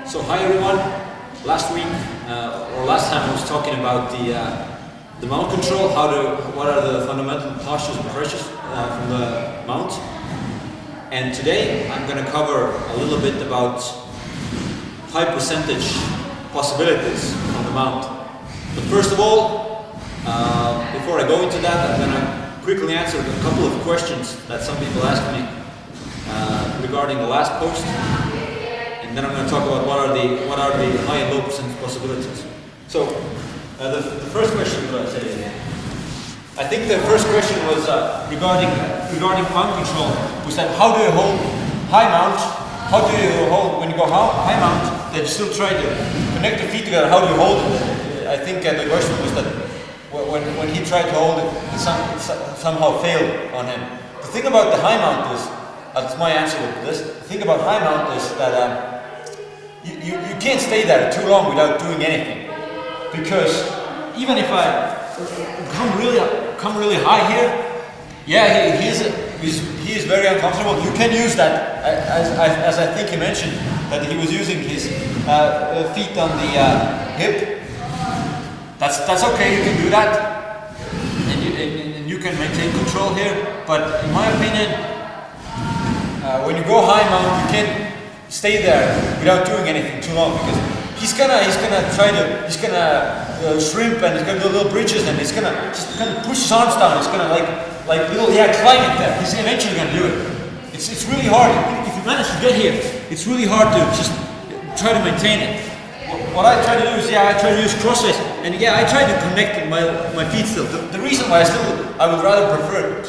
So hi everyone. Last week or last time I was talking about the mount control. What are the fundamental postures and pressures from the mount. And today I'm going to cover a little bit about high percentage possibilities on the mount. But first of all, before I go into that, I'm going to quickly answer a couple of questions that some people asked me regarding the last post. And then I'm going to talk about what are the high and low percentage possibilities. So the first question, what I say again? I think the first question was regarding mount control. Was that how do you hold high mount? How do you hold when you go high mount? Then you still try to connect the feet together. How do you hold it? I think the question was that when he tried to hold it, it somehow failed on him. The thing about the high mount is, that's my answer to this. The thing about high mount is that you can't stay there too long without doing anything, because even if I come really high here, yeah, he is very uncomfortable. You can use that as I think he mentioned that he was using his feet on the hip. That's okay. You can do that, and you can maintain control here. But in my opinion, when you go high mount, you can't stay there without doing anything too long, because he's gonna shrimp, and he's gonna do little bridges, and he's gonna just kind of push his arms down. He's gonna like little climb it there. He's eventually gonna do it. It's really hard. If you manage to get here, it's really hard to just try to maintain it. What I try to do is I try to use crossface, and I try to connect my feet still. The reason why I would rather prefer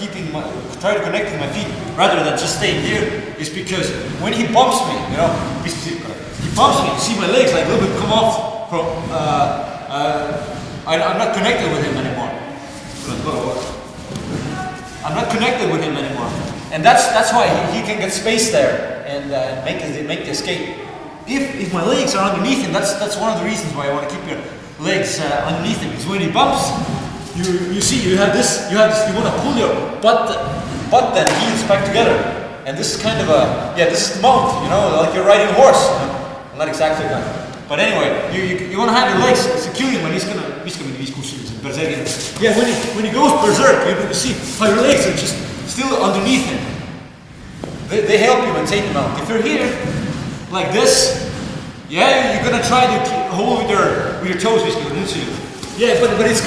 try to connect with my feet rather than just staying here is because when he bumps me, he bumps me. You see my legs like a little bit come off from. I'm not connected with him anymore. I'm not connected with him anymore, and that's why he can get space there and make the escape. If my legs are underneath him, that's one of the reasons why I want to keep your legs underneath him. Because when he bumps, you see you want to pull your butt and heels back together. And this is kind of this is the mount, like you're riding a horse. Well, not exactly that. But anyway, you want to have your legs securing when he's gonna berserk. Yeah, when he goes berserk, you see how your legs are just still underneath him. They help you maintain the mount. If you're here like this, you're gonna try to hold with your toes, basically. Yeah, but it's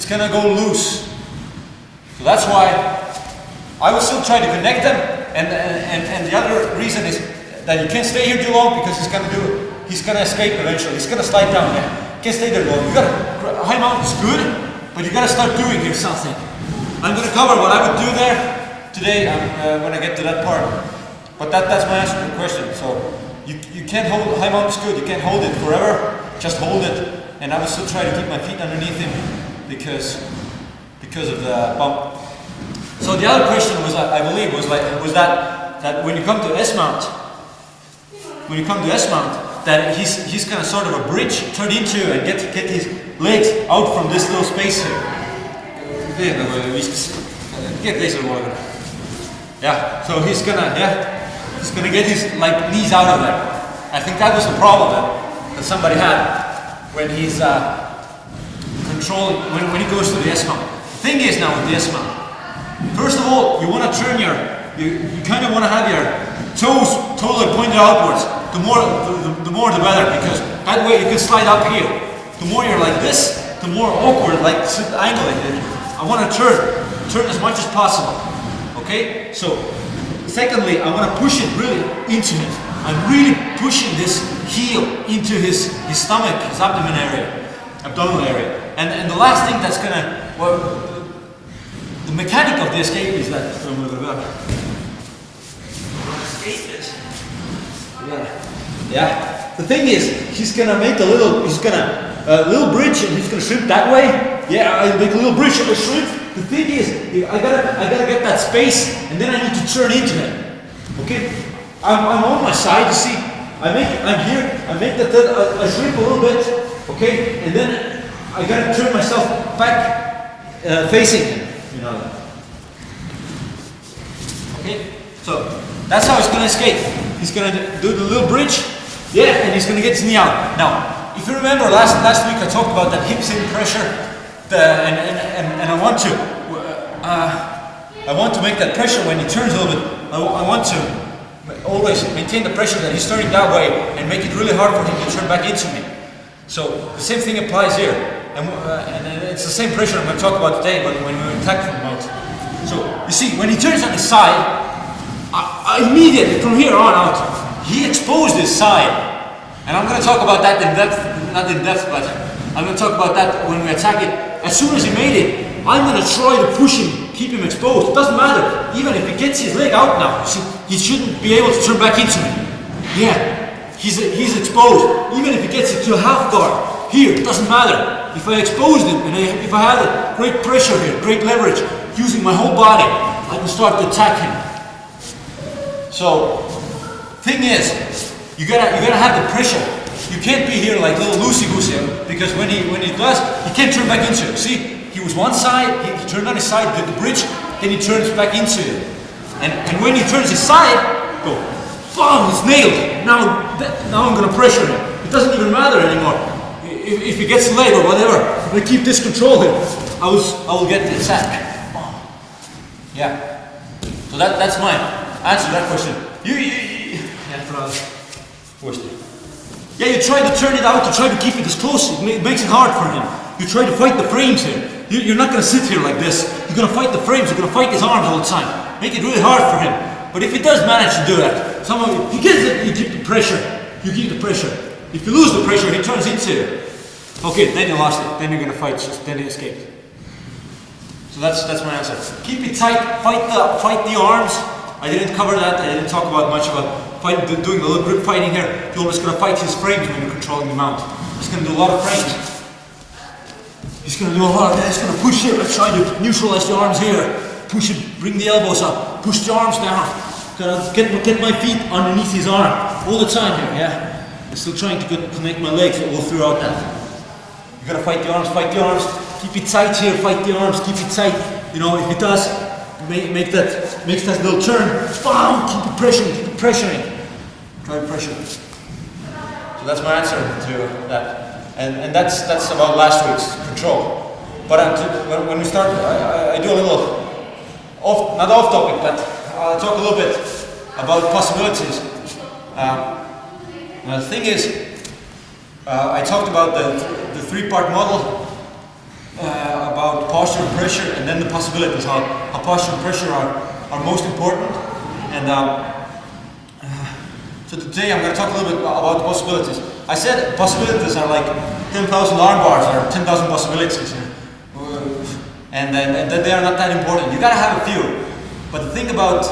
gonna go loose. So that's why I will still try to connect them. And the other reason is that you can't stay here too long, because he's gonna escape eventually. He's gonna slide down there. You can't stay there long. High mount is good, but you gotta start doing here something. I'm gonna cover what I would do there today when I get to that part. But that's my answer to the question. So you can't hold high mount is good. You can't hold it forever. Just hold it, and I will still try to keep my feet underneath him because of the bump. So the other question was, I believe, was that when you come to S mount, that he's kind of sort of a bridge turn into and get his legs out from this little space here. Yeah. So he's gonna get his knees out of there. I think that was the problem that somebody had when he's controlling when he goes to the S mount. The thing is now with the S mount, first of all, you want to turn you kind of want to have your toes totally pointed outwards. The more the better, because that way you can slide up here. The more you're like this, the more awkward angle it is. I want to turn as much as possible. Okay, so secondly, I want to push it really into him. I'm really pushing this heel into his stomach, his abdominal area. And the last thing that's gonna, the mechanic of the escape is that the thing is, he's gonna make a little bridge, and he's gonna shrimp that way. Yeah, I make a little bridge and a shrimp. The thing is, I gotta get that space, and then I need to turn into him. Okay, I'm on my side. You see, I'm here. I make I shrimp a little bit. Okay, and then I gotta turn myself back, facing him. Okay, so that's how he's gonna escape. He's gonna do the little bridge, Yeah, and he's going to get his knee out. Now, if you remember last week I talked about that hips in pressure, and I want to make that pressure when he turns a little bit. I want to always maintain the pressure that he's turning that way and make it really hard for him to turn back into me. So the same thing applies here, and it's the same pressure I'm going to talk about today, but when we attack from the mount. So you see, when he turns on his side, I immediately from here on out, he exposed his side, and I'm going to talk about that in depth, not in depth, but I'm going to talk about that when we attack it. As soon as he made it, I'm going to try to push him, keep him exposed. It doesn't matter, even if he gets his leg out now, see, he shouldn't be able to turn back into me. Yeah, he's exposed, even if he gets it to a half guard. Here, it doesn't matter. If I exposed him, and if I had a great pressure here, great leverage, using my whole body, I can start to attack him. So, thing is, you gotta have the pressure. You can't be here like little loosey-goosey, because when he does, he can't turn back into it. See, he was one side, he turned on his side, did the bridge, then he turns back into it. And when he turns his side, go, boom, it's nailed. Now I'm gonna pressure him. It doesn't even matter anymore. If he gets late or whatever, if I keep this control here, I will get the attack. Yeah. So that's my answer to that question. Yeah, you try to turn it out, you try to keep it as close, it makes it hard for him. You try to fight the frames here. You're not going to sit here like this. You're going to fight the frames, you're going to fight his arms all the time. Make it really hard for him. But if he does manage to do that, he gets it, you keep the pressure. You keep the pressure. If you lose the pressure, he turns into it. Okay, then you lost it. Then you're going to fight, then he escaped. So that's my answer. Keep it tight, fight the arms. I didn't cover that, I didn't talk about much about doing a little grip fighting here. You're always going to fight his frames when you're controlling the mount. He's going to do a lot of frames. He's going to do a lot of that. He's going to push here, try to neutralize the arms here. Push it, bring the elbows up, push the arms down. Gotta get my feet underneath his arm all the time here, yeah? I'm still trying to connect my legs all throughout that. You gotta fight the arms, keep it tight here, fight the arms, keep it tight. You know, if it does, makes that little turn, bam, keep it pressuring. Try to pressure. So that's my answer to that. And that's about last week's control. But when we start, I do a little, not off topic, but I'll talk a little bit about possibilities. The thing is, I talked about the three-part model, about posture and pressure, and then the possibilities, how posture and pressure are most important. And so today I'm going to talk a little bit about the possibilities. I said possibilities are like 10,000 arm bars or 10,000 possibilities. And that they are not that important. You gotta have a few. But the thing about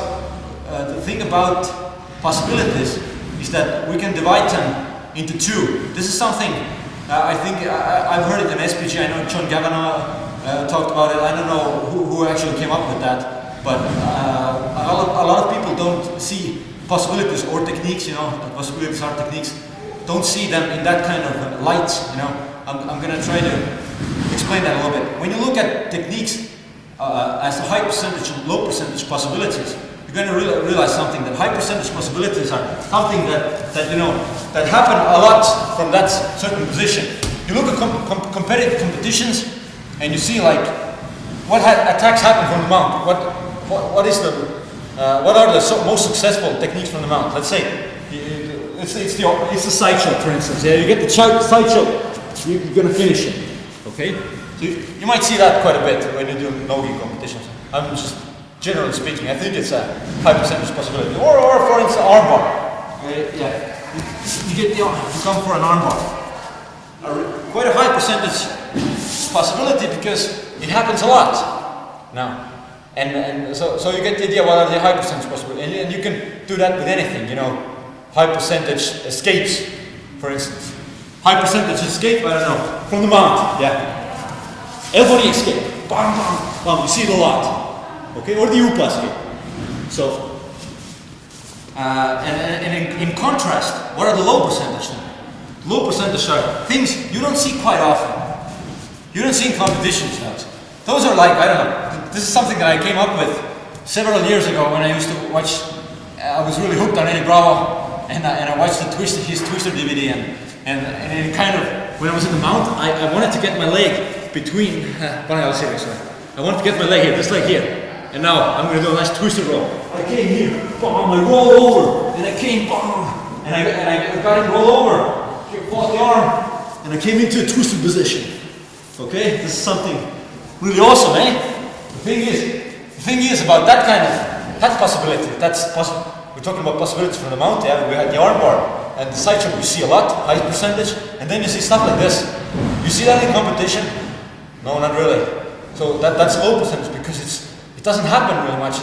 possibilities is that we can divide them into two. This is something I think I've heard it in SPG. I know John Gavanaugh talked about it. I don't know who actually came up with that, but a lot of people don't see possibilities or techniques. You know, possibilities are techniques. Don't see them in that kind of light. You know, I'm gonna try to explain that a little bit. When you look at techniques as high percentage and low percentage possibilities, you're going to realize something, that high percentage possibilities are something that happen a lot from that certain position. You look at competitive competitions and you see like what attacks happen from the mount. What are the most successful techniques from the mount? Let's say it's the side choke, for instance. Yeah, you get the side choke, you're going to finish it. Okay, so you might see that quite a bit when you do no-gi competitions. I'm just generally speaking. I think it's a high percentage possibility. Or for instance, armbar. Yeah, you come for an armbar. Quite a high percentage possibility because it happens a lot now. And so you get the idea what are the high percentage possibilities, and you can do that with anything. You know, high percentage escapes, for instance. High percentage escape, I don't know, from the mount, yeah. Elbow knee escape, bam, bam, bam, you see it a lot. Okay, or the upa escape. So, and in contrast, what are the low percentage then? Low percentage are things you don't see quite often. You don't see in competitions now. Those are like, I don't know, this is something that I came up with several years ago when I used to watch, I was really hooked on Eddie Bravo. and I watched his Twister DVD, and it kind of, when I was in the mount, I wanted to get my leg between, I wanted to get my leg here, this leg here. And now I'm going to do a nice twister roll. I came here, boom, I rolled over, and I came, boom, and I got it roll over, here, fought the arm, and I came into a twisted position. Okay, this is something really awesome, eh? The thing is about that kind of, that's possibility, that's possible. We're talking about possibilities from the mount, yeah? We had the arm bar, and the side chop you see a lot, high percentage, and then you see stuff like this. You see that in competition? No, not really. So that's low percentage because it doesn't happen really much.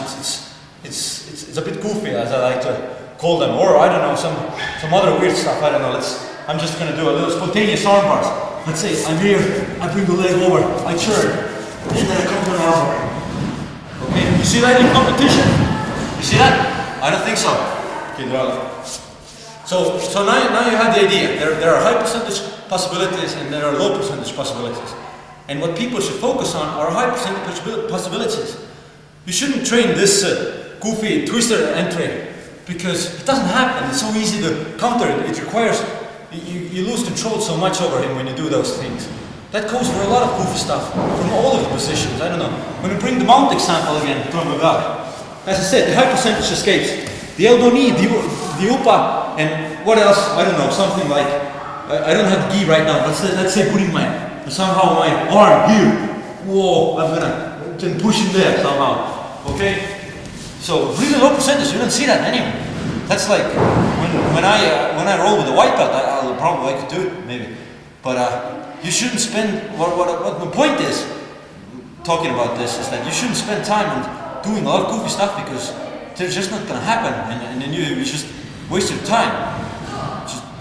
It's a bit goofy, as I like to call them, or I don't know, some other weird stuff. I don't know. I'm just gonna do a little spontaneous arm bars. Let's say I'm here, I bring the leg over, I turn, and then I come to an arm bar. Okay, you see that in competition? You see that? I don't think so. Okay, so now you have the idea. There are high percentage possibilities and there are low percentage possibilities. And what people should focus on are high percentage possibilities. You shouldn't train this goofy twister entry because it doesn't happen. It's so easy to counter it. It requires, you lose control so much over him when you do those things. That goes for a lot of goofy stuff from all of the positions. I don't know. When we bring the mount example again, as I said, the high percentage escapes. The elbow knee, the upa, and what else? I don't know, something like, I don't have the gi right now, but let's say putting somehow my arm here. Whoa, I'm gonna then push him there somehow. Okay? So really low percentage, you don't see that anywhere. That's like when I roll with a white belt, I could do it maybe. But you shouldn't spend what my point is talking about this is that you shouldn't spend time on doing a lot of goofy stuff because they're just not gonna happen and then you just waste your time.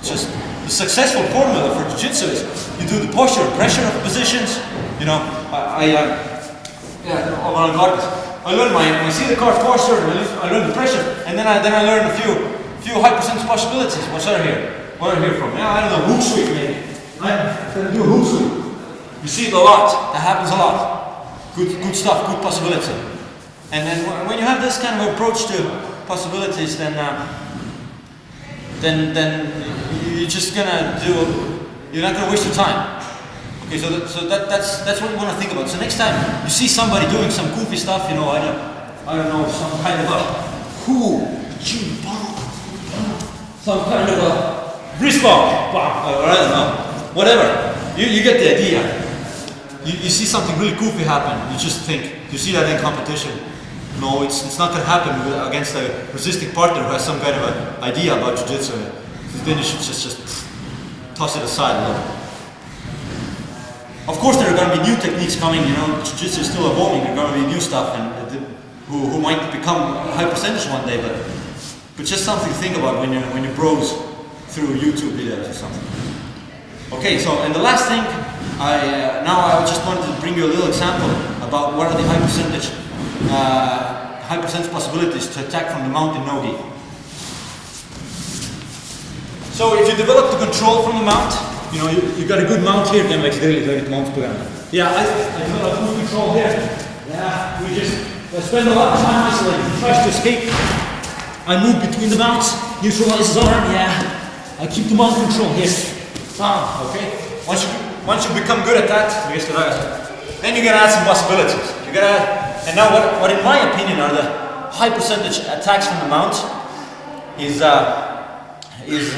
Just the successful formula for jiu-jitsu is you do the posture and pressure of positions. You know, I learned my seated car posture, I learned the pressure, and then I learned a few high percentage possibilities. What are here from? Yeah, I don't know, hook sweep maybe. I'm gonna do a hook sweep. You see it a lot. That happens a lot. Good stuff, good possibility. And then when you have this kind of approach to possibilities, then you're just gonna you're not gonna waste your time. Okay, so that's what you want to think about. So next time you see somebody doing some goofy stuff, you know, I don't know, some kind of a some kind of a wrist bump, or I don't know, whatever. You get the idea. You see something really goofy happen, you just think, you see that in competition. No, it's not going to happen against a resisting partner who has some kind of an idea about jiu-jitsu. Then you should just toss it aside a little. Of course, there are going to be new techniques coming. You know, jiu-jitsu is still evolving. There are going to be new stuff, and who might become a high percentage one day. But just something to think about when you browse through YouTube videos or something. Okay, so and the last thing, I just wanted to bring you a little example about what are the high percentage possibilities to attack from the mount in no-gi. So if you develop the control from the mount, you know, you got a good mount here, then like really good mount program. Yeah, I developed good control here. Yeah, I spend a lot of time isolating. He tries to escape. I move between the mounts, neutralize his arm, yeah. I keep the mount control here. Okay? Once you become good at that, then you gotta add some possibilities. And now what in my opinion are the high percentage attacks from the mount is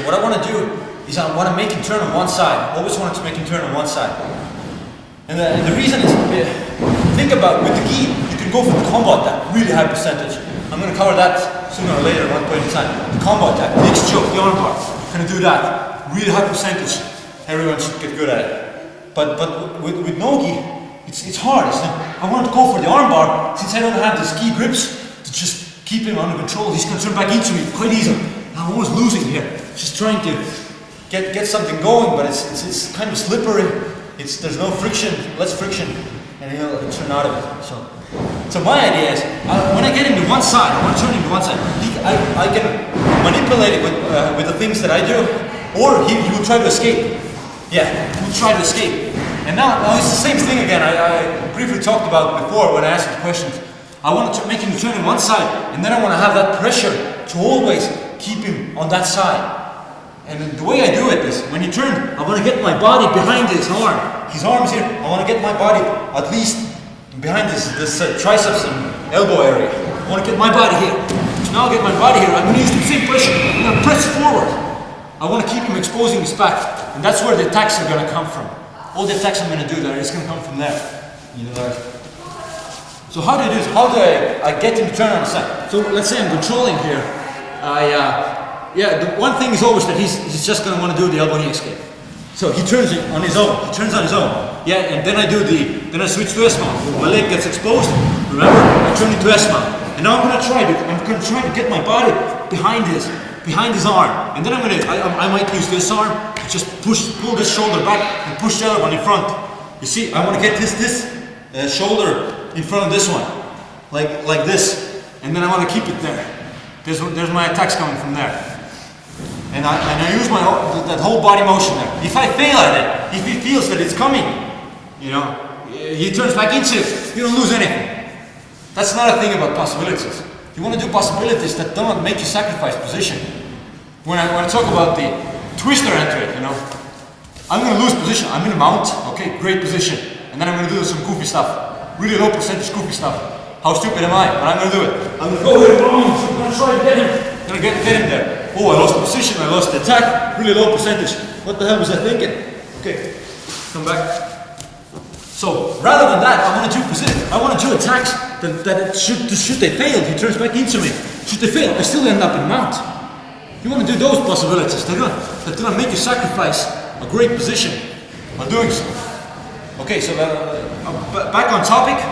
what I want to do is I want to make him turn on one side. Always wanted to make him turn on one side. And the reason is, think about with the gi, you can go for the combo attack, really high percentage. I'm going to cover that sooner or later at one point in time. The combo attack, the X-choke, the arm bar, going to do that. Really high percentage. Everyone should get good at it. But with no-gi, it's hard. I want to go for the arm bar since I don't have the ski grips to just keep him under control. He's going to turn back into me quite easily. I'm almost losing here. Just trying to get something going, but it's kind of slippery. There's no friction, less friction, and he'll turn out of it. So my idea is when I get him to one side, I want to turn him to one side. I can manipulate it with the things that I do, or he will try to escape. Yeah, he will try to escape. And now it's the same thing again. I briefly talked about before when I asked the questions. I want to make him turn on one side, and then I want to have that pressure to always keep him on that side. And the way I do it is, when he turns, I want to get my body behind his arm. His arm's here. I want to get my body at least behind this triceps and elbow area. I want to get my body here. So now I'll get my body here. I'm going to use the same pressure. I'm going to press forward. I want to keep him exposing his back. And that's where the attacks are going to come from. All the attacks I'm going to do there is going to come from there. You know, so how do I do this? How do I get him to turn on the side? So let's say I'm controlling here. The one thing is always that he's just going to want to do the elbow knee escape. So he turns it on his own. He turns on his own. Yeah, and then I switch to S-mount. My leg gets exposed. Remember, I turn into S-mount. And now I'm going to try to get my body behind his arm. And then I might use this arm to just pull this shoulder back and push the other one in front. You see, I want to get this shoulder in front of this one, like this. And then I want to keep it there. There's my attacks coming from there. And I use that whole body motion there. If I fail at it, if he feels that it's coming, you know, he turns back into it, you don't lose anything. That's another thing about possibilities. You want to do possibilities that don't make you sacrifice position. When I talk about the twister entry, you know, I'm going to lose position. I'm going to mount, okay, great position. And then I'm going to do some goofy stuff, really low percentage goofy stuff. How stupid am I? But I'm going to do it. I'm going to go here, I'm going to try to get him. I'm going to get him there. Oh, I lost the position, I lost the attack, really low percentage. What the hell was I thinking? Okay, come back. So, rather than that, I want to do attacks that should they fail, he turns back into me. Should they fail, I still end up in mount. You want to do those possibilities. They're gonna make you sacrifice a great position by doing so. Okay, so back on topic.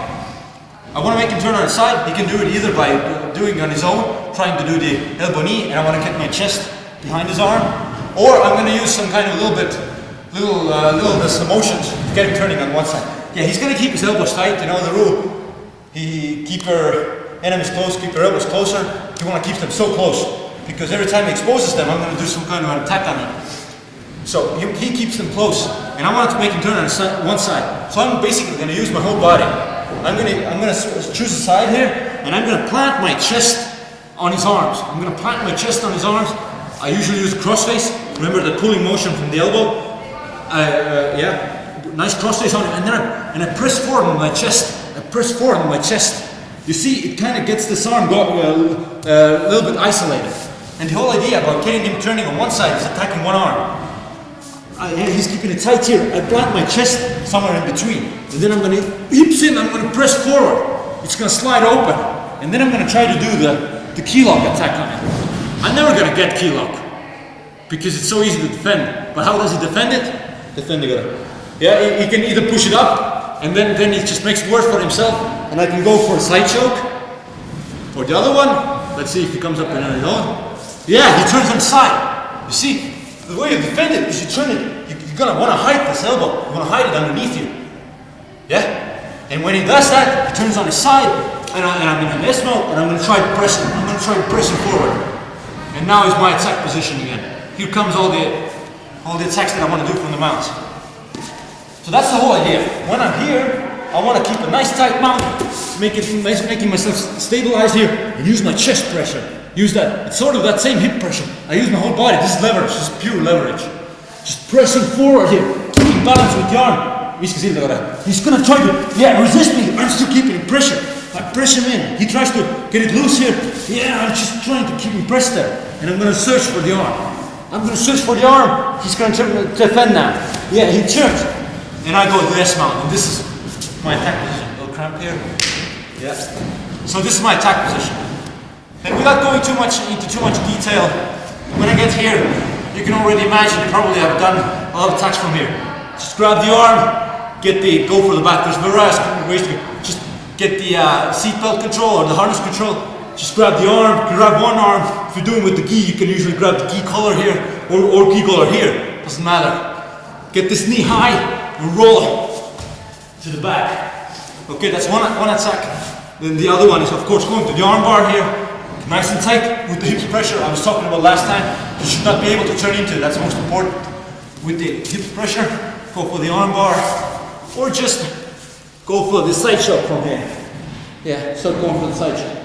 I want to make him turn on his side. He can do it either by doing it on his own, trying to do the elbow knee, and I want to get my chest behind his arm, or I'm going to use some kind of little motions to get him turning on one side. Yeah, he's going to keep his elbows tight. You know the rule. Keep your enemies close, keep your elbows closer. You want to keep them so close because every time he exposes them, I'm going to do some kind of an attack on him. So he keeps them close, and I want to make him turn on one side. So I'm basically going to use my whole body. I'm gonna choose a side here, and I'm gonna plant my chest on his arms. I'm gonna plant my chest on his arms. I usually use crossface. Remember the pulling motion from the elbow? Nice crossface on it, and I press forward on my chest. I press forward on my chest. You see, it kind of gets this arm going a little bit isolated. And the whole idea about getting him turning on one side is attacking one arm. He's keeping it tight here. I plant my chest somewhere in between. And then I'm going to hips in, I'm going to press forward. It's going to slide open. And then I'm going to try to do the key lock attack on it. I'm never going to get key lock because it's so easy to defend. But how does he defend it? Defend it. Yeah, he can either push it up and then he just makes it worse for himself. And I can go for a side choke. Or the other one. Let's see if he comes up and on his own. Yeah, he turns on the side. You see? The way you defend it is you turn it, you're going to want to hide this elbow. You want to hide it underneath you. Yeah? And when he does that, he turns on his side, and I'm in an S-mount, and I'm going to try to press him. I'm going to try to press him forward. And now is my attack position again. Here comes all the attacks that I want to do from the mounts. So that's the whole idea. When I'm here, I want to keep a nice tight mount, making myself stabilize here, and use my chest pressure. Use that. It's sort of that same hip pressure. I use my whole body. This is leverage. This is pure leverage. Just pressing forward here. Keeping balance with the arm. He's gonna try to, resist me. I'm still keeping pressure. I press him in. He tries to get it loose here. Yeah, I'm just trying to keep him pressed there. And I'm gonna search for the arm. I'm gonna search for the arm. He's gonna defend now. Yeah, he turns. And I go to the S-mount. And this is my attack position. A little cramp here. Yeah. So this is my attack position. And without going into too much detail, when I get here, you can already imagine probably I've done a lot of attacks from here. Just grab the arm, go for the back. There's various ways to just get the seatbelt control or the harness control. Just grab the arm, grab one arm. If you're doing with the gi, you can usually grab the gi collar here or gi collar here. Doesn't matter. Get this knee high and roll to the back. Okay, that's one attack. Then the other one is of course going to the arm bar here. Nice and tight with the hips pressure I was talking about last time. You should not be able to turn into it. That's most important. With the hips pressure, go for the arm bar, or just go for the side choke from here. Yeah, start going for the side choke.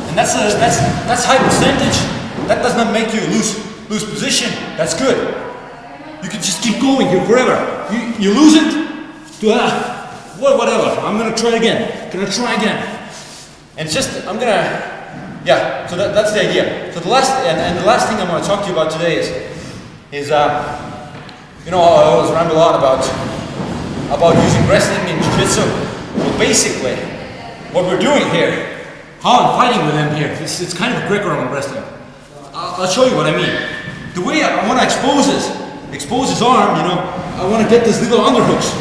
And that's high percentage. That does not make you lose position. That's good. You can just keep going here forever. You lose it to whatever. I'm gonna try again. And just I'm gonna So that's the idea. So the last thing I'm gonna talk to you about today is I always ramble on about using wrestling in jiu-jitsu. Well, basically, what we're doing here, how I'm fighting with him here, it's kind of Greco-Roman wrestling. I'll show you what I mean. The way I want to expose his arm, I want to get these little underhooks.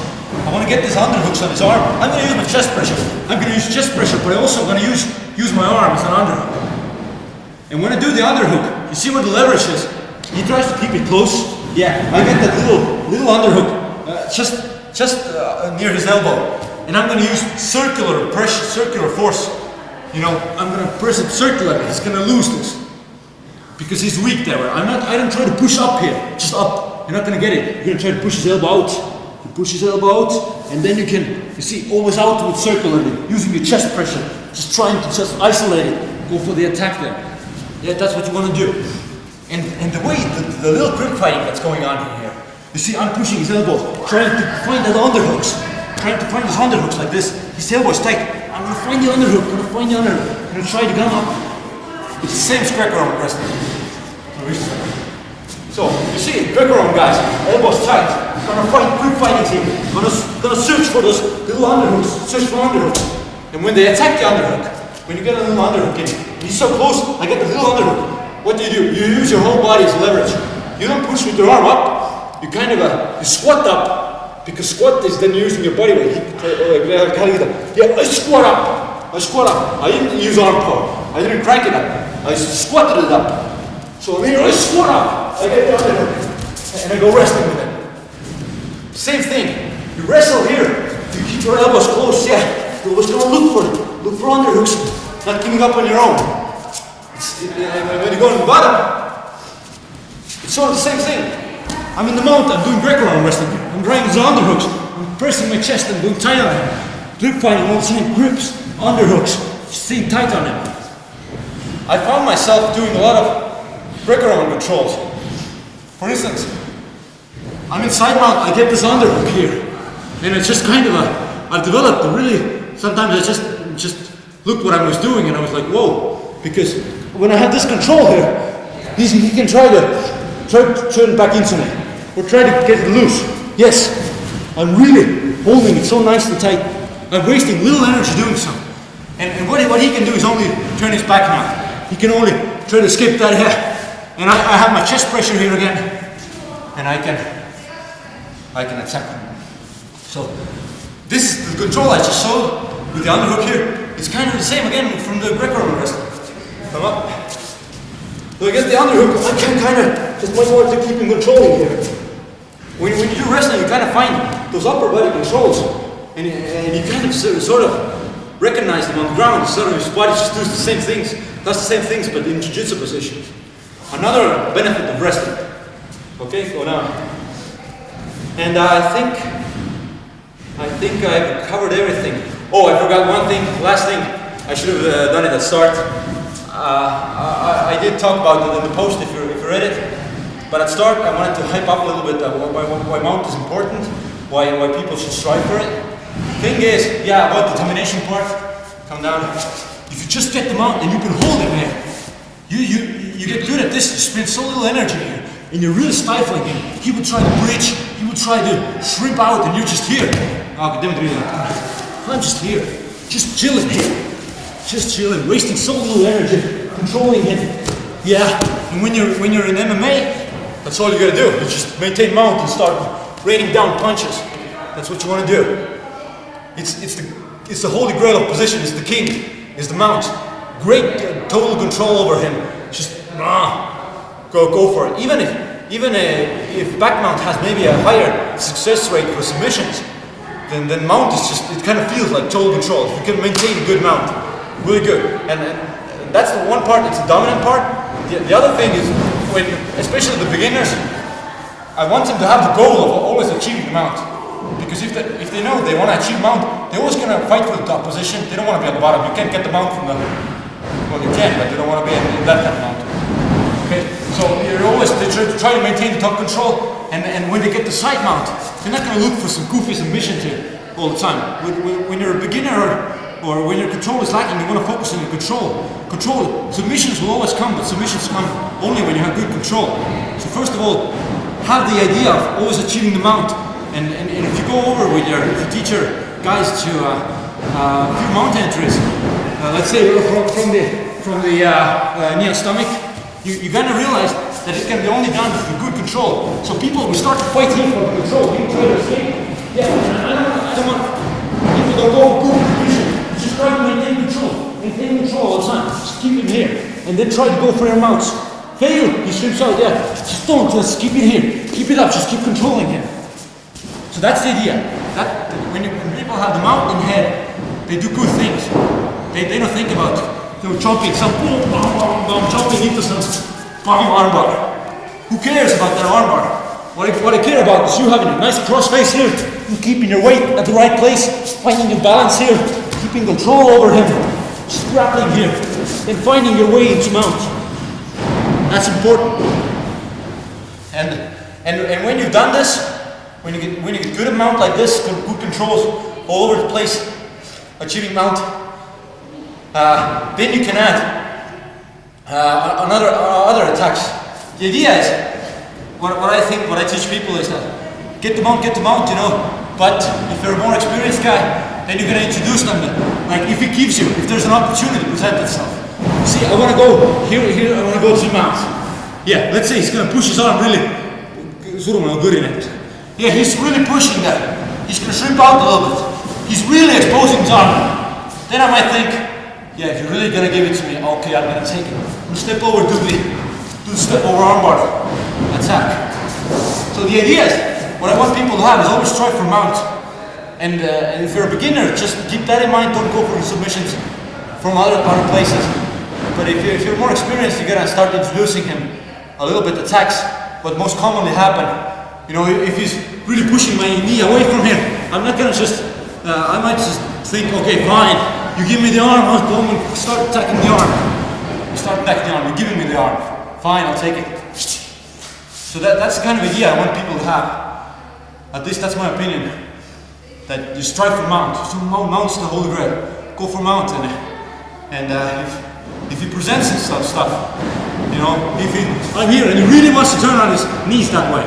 I want to get these underhooks on his arm. I'm going to use my chest pressure. I'm going to use chest pressure, but I also going to use my arm as an underhook. And when I do the underhook, you see where the leverage is? He tries to keep it close. Yeah, I get that little underhook just near his elbow, and I'm going to use circular pressure, circular force. I'm going to press it circularly. He's going to lose this because he's weak there. I don't try to push up here, just up. You're not going to get it. You're going to try to push his elbow out. You push his elbow out, and then you see, always outward circularly, using your chest pressure, just trying to just isolate it, go for the attack there. Yeah, that's what you want to do. And the way, the little grip fighting that's going on here, you see, I'm pushing his elbow, trying to find his underhooks like this. His elbow is tight. I'm going to find the underhook, I'm going to try to come up. It's the same as Greco-Roman wrestling. So, you see, Greco-Roman guys, elbows tight, going to fight grip fighting team, going to search for those little underhooks, search for underhooks. And when they attack the underhook, when you get a little underhook in, and you're so close, I get the little underhook. What do? You use your whole body as leverage. You don't push with your arm up. You kind of you squat up, because squat is then using your body weight. Yeah, I squat up. I didn't use arm power. I didn't crank it up. I squatted it up. So here I squat up. I get the underhook, and I go wrestling with it. Same thing. You wrestle here. You keep your elbows close. Yeah. You're always going to look for underhooks. Not giving up on your own. When you go in the bottom, it's sort of the same thing. I'm in the mount, I'm doing Greco-Roman wrestling. I'm trying these underhooks. I'm pressing my chest and doing tight on him. Grip fighting all the same grips, underhooks, staying tight on him. I found myself doing a lot of Greco-Roman controls. For instance, I'm in side mount, I get this underhook here. And it's just kind of I've developed a really, sometimes I just looked what I was doing and I was like, whoa. Because when I have this control here, he can try to turn back into me. Or try to get it loose. Yes, I'm really holding it so nice and tight. I'm wasting little energy doing so. And what he can do is only turn his back now. He can only try to escape that here. And I have my chest pressure here again. And I can attack him. So this is the control I just showed with the underhook here. It's kind of the same again from the Greco-Roman wrestling. Come up. So I get the underhook, I can kind of just much more to keep in control here. When you do wrestling, you kind of find those upper body controls, and you kind of sort of recognize them on the ground. Sort of his body just does the same things, but in jiu-jitsu positions. Another benefit of wrestling. Okay, go down. And I think I've covered everything. Oh, I forgot one thing. Last thing, I should have done it at the start. I did talk about it in the post if you read it, but at start I wanted to hype up a little bit why mount is important, why people should strive for it. Thing is, yeah, about the domination part, come down. If you just get the mount and you can hold it, man, you get good at this. You spend so little energy here, and you're really stifling him. He would try to bridge, he would try to shrimp out, and you're just here. I'm just here, just chilling here. Just chilling, wasting so little energy, controlling him. Yeah, and when you're in MMA, that's all you gotta do. You just maintain mount and start raining down punches. That's what you want to do. It's the holy grail of position. It's the king. It's the mount. Great total control over him. Just go for it. Even if back mount has maybe a higher success rate for submissions, then mount is just, it kind of feels like total control. If you can maintain a good mount. Really good, and that's the one part. It's the dominant part. The other thing is, when especially the beginners, I want them to have the goal of always achieving the mount. Because if they know they want to achieve mount, they're always going to fight for the top position. They don't want to be at the bottom. You can't get the mount from the, well, you can, but they don't want to be in that kind of mount. Okay, so you're always try to maintain the top control, and when they get the side mount, they're not going to look for some goofy submissions here all the time. When you're a beginner or when your control is lacking, you want to focus on your control. Submissions will always come, but submissions come only when you have good control. So first of all, have the idea of always achieving the mount, and if you go over with if you teach your guys to a few mount entries, let's say from the knee and stomach, you're going to realize that it can be only done with good control. So people will start to fight here for control. People try to escape. Yeah, I don't want people don't go for good position. Just try to maintain control all the time. Just keep it here, and then try to go for your mounts. Fail, he shrimps out. Yeah, just keep it here. Keep it up. Just keep controlling him. So that's the idea. That when people have the mount in head, they do good things. They don't think about jumping some jumping into some armbar. Who cares about that armbar? What I care about is you having a nice cross face here, you keeping your weight at the right place, finding your balance here, keeping control over him, just grappling here, and finding your way into mount. That's important. And when you've done this, when you get good at mount like this, good controls all over the place, achieving mount, then you can add other attacks. The idea is, what I teach people is that get the mount, you know. But if you're a more experienced guy, then you're gonna introduce them. Like if there's an opportunity to present itself. See, I want to go here. I want to go to mount. Yeah, let's say he's gonna push his arm really. Yeah, he's really pushing that. He's gonna shrimp out a little bit. He's really exposing his arm. Then I might think, yeah, if you're really gonna give it to me, okay, I'm gonna take it. I'm gonna step over, do the step over armbar attack. So the idea is, what I want people to have is always try for mount. And if you're a beginner, just keep that in mind. Don't go for submissions from other places. But if you're more experienced, you're gonna start introducing him a little bit attacks. What most commonly happen, you know, if he's really pushing my knee away from him, I'm not gonna just. I might just think, okay, fine. You give me the arm, I'll go and start attacking the arm. You start attacking the arm. You're giving me the arm. Fine, I'll take it. So that's the kind of idea I want people to have. At least that's my opinion. That you strive for mount. So mount's the holy grail. Go for mount, and if he presents himself stuff, you know, I'm here and he really wants to turn on his knees that way.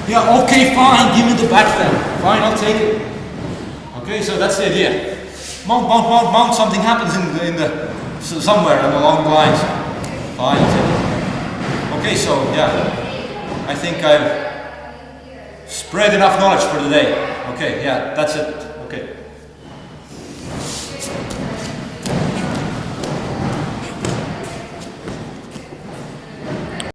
Yeah, okay, fine, give me the back then. Fine, I'll take it. Okay, so that's the idea. Mount. Something happens somewhere along the lines. Fine, I'll take it. Okay, so yeah. I think I've spread enough knowledge for today. Okay, yeah, that's it. Okay.